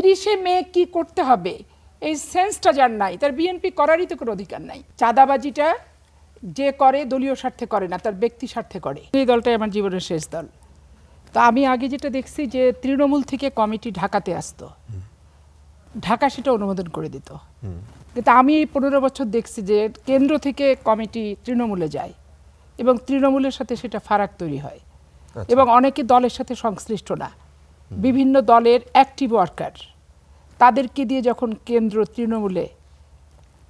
30শে মে কি করতে হবে এই সেন্সটা যার নাই, তার বিএনপি করারই তো কোনো অধিকার নাই। চাঁদাবাজিটা যে করে দলীয় স্বার্থে করে না, তার ব্যক্তি স্বার্থে করে। এই দলটাই আমার জীবনের শেষ দল। তো আমি আগে যেটা দেখছি যে তৃণমূল থেকে কমিটি ঢাকাতে আসতো, ঢাকা সেটা অনুমোদন করে দিত। কিন্তু আমি এই 15 বছর দেখছি যে কেন্দ্র থেকে কমিটি তৃণমূলে যায় এবং তৃণমূলের সাথে সেটা ফারাক তৈরি হয় এবং অনেকে দলের সাথে সংশ্লিষ্ট না, বিভিন্ন দলের অ্যাক্টিভ ওয়ার্কার, তাদেরকে দিয়ে যখন কেন্দ্র তৃণমূলে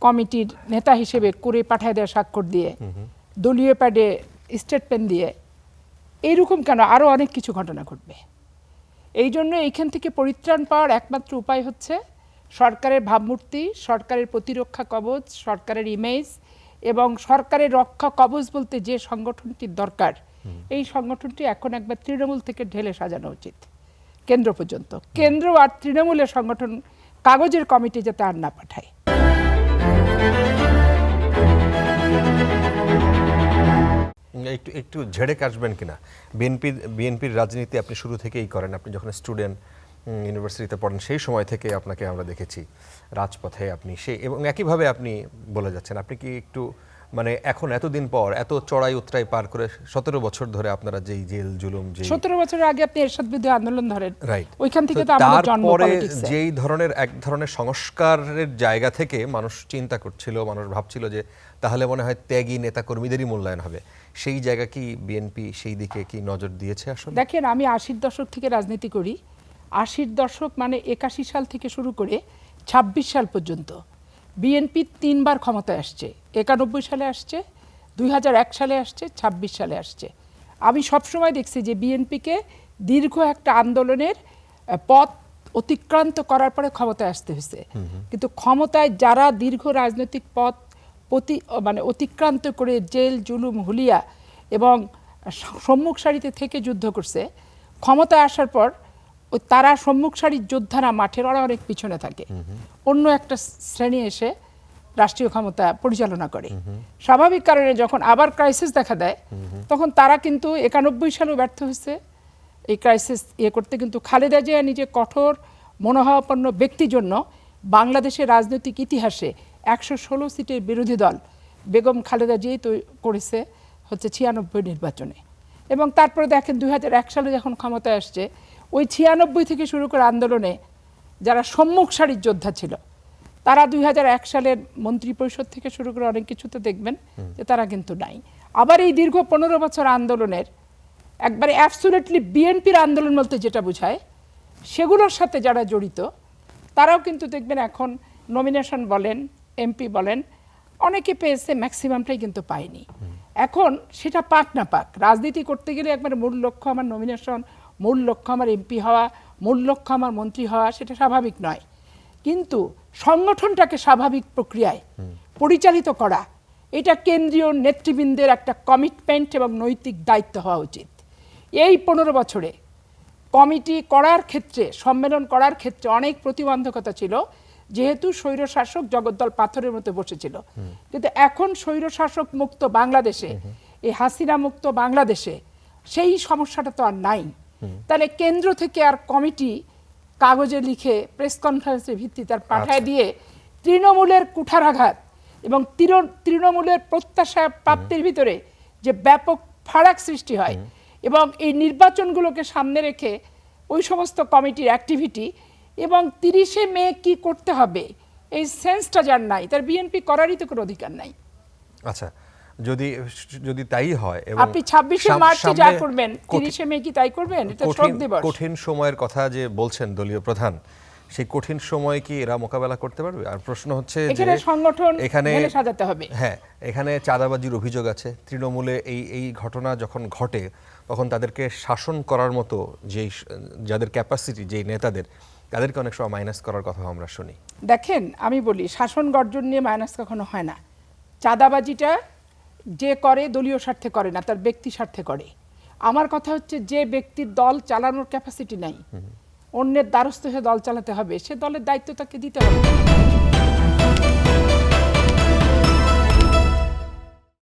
কমিটির নেতা হিসেবে করে পাঠায় দেয় স্বাক্ষর দিয়ে, দলীয় প্যাডে স্টেটমেন্ট দিয়ে, এইরকম কেন আরও অনেক কিছু ঘটনা ঘটবে। এই জন্য এইখান থেকে পরিত্রাণ পাওয়ার একমাত্র উপায় হচ্ছে সরকারের ভাবমূর্তি, সরকারের প্রতিরক্ষা কবচ, সরকারের ইমেজ এবং সরকারের রক্ষা কবচ বলতে যে সংগঠনটির দরকার, এই সংগঠনটি এখন একবার তৃণমূল থেকে ঢেলে সাজানো উচিত কেন্দ্র পর্যন্ত। কেন্দ্র আর তৃণমূলের সংগঠন কাগজের কমিটি যাতে আর না পাঠায়। একটু ঝেড়ে কাটবেন কিনা, বিএনপির রাজনীতি আপনি শুরু থেকেই করেন। আপনি যখন স্টুডেন্ট ইউনিভার্সিটিতে পড়েন সেই সময় থেকে আপনাকে আমরা দেখেছি রাজপথে, আপনি সেই এবং একইভাবে আপনি বলে যাচ্ছেন। আপনি কি একটু মানে এখন এতদিন পর এত চড়াই উতরাই পার করে 17 বছর ধরে আপনারা যেই জেল জুলুম, যে 17 বছর আগে আপনি এরশাদ বিরোধী আন্দোলন ধরেন, রাইট, ওইখান থেকে তো আমাদের জন্ম পলিটিক্সে। যেই ধরনের এক ধরনের সংস্কারের জায়গা থেকে মানুষ চিন্তা করছিল, মানুষ ভাবছিল যে তাহলে মনে হয় ত্যাগী নেতা কর্মীদেরই মূল্যায়ন হবে, সেই জায়গা কি বিএনপি সেই দিকে কি নজর দিয়েছে? আসলে দেখেন, আমি 80-র দশক থেকে রাজনীতি করি। 80-র দশক মানে 81 সাল থেকে শুরু করে 26 সাল পর্যন্ত বিএনপি 3 বার ক্ষমতায় আসছে। 91 সালে আসছে, 2001 সালে আসছে, 26 সালে আসছে। আমি সবসময় দেখছি যে বিএনপিকে দীর্ঘ একটা আন্দোলনের পথ অতিক্রান্ত করার পরে ক্ষমতায় আসতে হয়েছে। কিন্তু ক্ষমতায় যারা দীর্ঘ রাজনৈতিক পথ অতিক্রান্ত করে জেল জুলুম হুলিয়া এবং সম্মুখ সারিতে থেকে যুদ্ধ করছে, ক্ষমতায় আসার পর তারা সম্মুখ সারির যোদ্ধারা মাঠের ওরা অনেক পিছনে থাকে, অন্য একটা শ্রেণী এসে রাষ্ট্রীয় ক্ষমতা পরিচালনা করে। স্বাভাবিক কারণে যখন আবার ক্রাইসিস দেখা দেয় তখন তারা কিন্তু 91 সালেও ব্যর্থ হয়েছে এই ক্রাইসিস করতে। কিন্তু খালেদা জিয়া নিজে কঠোর মনোভাবাপন্ন ব্যক্তির জন্য বাংলাদেশের রাজনৈতিক ইতিহাসে 116 সিটের বিরোধী দল বেগম খালেদা জিয়াই তো করেছে হচ্ছে 96 নির্বাচনে। এবং তারপরে দেখেন 2001 সালে যখন ক্ষমতায় আসছে, ওই 96 থেকে শুরু করে আন্দোলনে যারা সম্মুখ সারির যোদ্ধা ছিল তারা 2001 সালের মন্ত্রী পরিষদ থেকে শুরু করে অনেক কিছুতে দেখবেন যে তারা কিন্তু নাই। আবার এই দীর্ঘ 15 বছর আন্দোলনের একবারে অ্যাবসলিউটলি বিএনপির আন্দোলন বলতে যেটা বোঝায় সেগুলোর সাথে যারা জড়িত তারাও কিন্তু দেখবেন এখন নমিনেশন বলেন, এমপি বলেন, অনেকে পেয়েছে, ম্যাক্সিমামটাই কিন্তু পায়নি। এখন সেটা পাক না পাক, রাজনীতি করতে গেলে একবার মূল লক্ষ্য আমার নমিনেশন, মূল লক্ষ্য আমার এমপি হওয়া, মূল লক্ষ্য আমার মন্ত্রী হওয়া, সেটা স্বাভাবিক নয়। কিন্তু সংগঠনটাকে স্বাভাবিক প্রক্রিয়ায় পরিচালিত করা, এটা কেন্দ্রীয় নেতৃবৃন্দের একটা কমিটমেন্ট এবং নৈতিক দায়িত্ব হওয়া উচিত। এই 15 বছরে কমিটি করার ক্ষেত্রে, সম্মেলন করার ক্ষেত্রে অনেক প্রতিবন্ধকতা ছিল, যেহেতু স্বৈরশাসক জগদ্দল পাথরের মতো বসেছিল। কিন্তু এখন স্বৈরশাসক মুক্ত বাংলাদেশে, এই হাসিনা মুক্ত বাংলাদেশে সেই সমস্যাটা তো আর নাই। তাহলে কেন্দ্র থেকে আর কমিটি কাগজে লিখে প্রেস কনফারেন্সের ভিত্তিতে তার পাঠায় দিয়ে তৃণমূলের কুঠারাঘাত এবং তৃণমূলের প্রত্যাশা প্রাপ্তির ভিতরে যে ব্যাপক ফারাক সৃষ্টি হয় এবং এই নির্বাচনগুলোকে সামনে রেখে ওই সমস্ত কমিটির অ্যাক্টিভিটি এবং 30শে মে কি করতে হবে এই সেন্সটা যার নাই, তার বিএনপি করারই তো কোনো অধিকার নাই। আচ্ছা, যদি তাই হয় এবং আপনি 26শে মার্চে যা করবেন 30শে মে কি তাই করবেন? এটা শোক দিবস। কঠিন সময়ের কথা যে বলছেন দলীয় প্রধান, সেই কঠিন সময় কি এরা মোকাবেলা করতে পারবে? আর প্রশ্ন হচ্ছে যে এখানে সংগঠন ঢেলে সাজাতে হবে। হ্যাঁ, এখানে চাঁদাবাজির অভিযোগ আছে। তৃণমূলে এই ঘটনা যখন ঘটে তখন তাদেরকে শাসন করার মতো যেই যাদের ক্যাপাসিটি, যেই নেতাদের, তাদেরকে অনেক সময় মাইনাস করার কথা আমরা শুনি। দেখেন, আমি বলি শাসন গর্জন নিয়ে মাইনাস কখনো হয় না। চাঁদাবাজিটা যে করে দলীয় স্বার্থে করে না, তার ব্যক্তি স্বার্থে করে। আমার কথা হচ্ছে যে ব্যক্তির দল চালানোর ক্যাপাসিটি নাই, অন্যের দ্বারস্থ হয়ে দল চালাতে হবে, সে দলের দায়িত্ব তাকে দিতে হবে।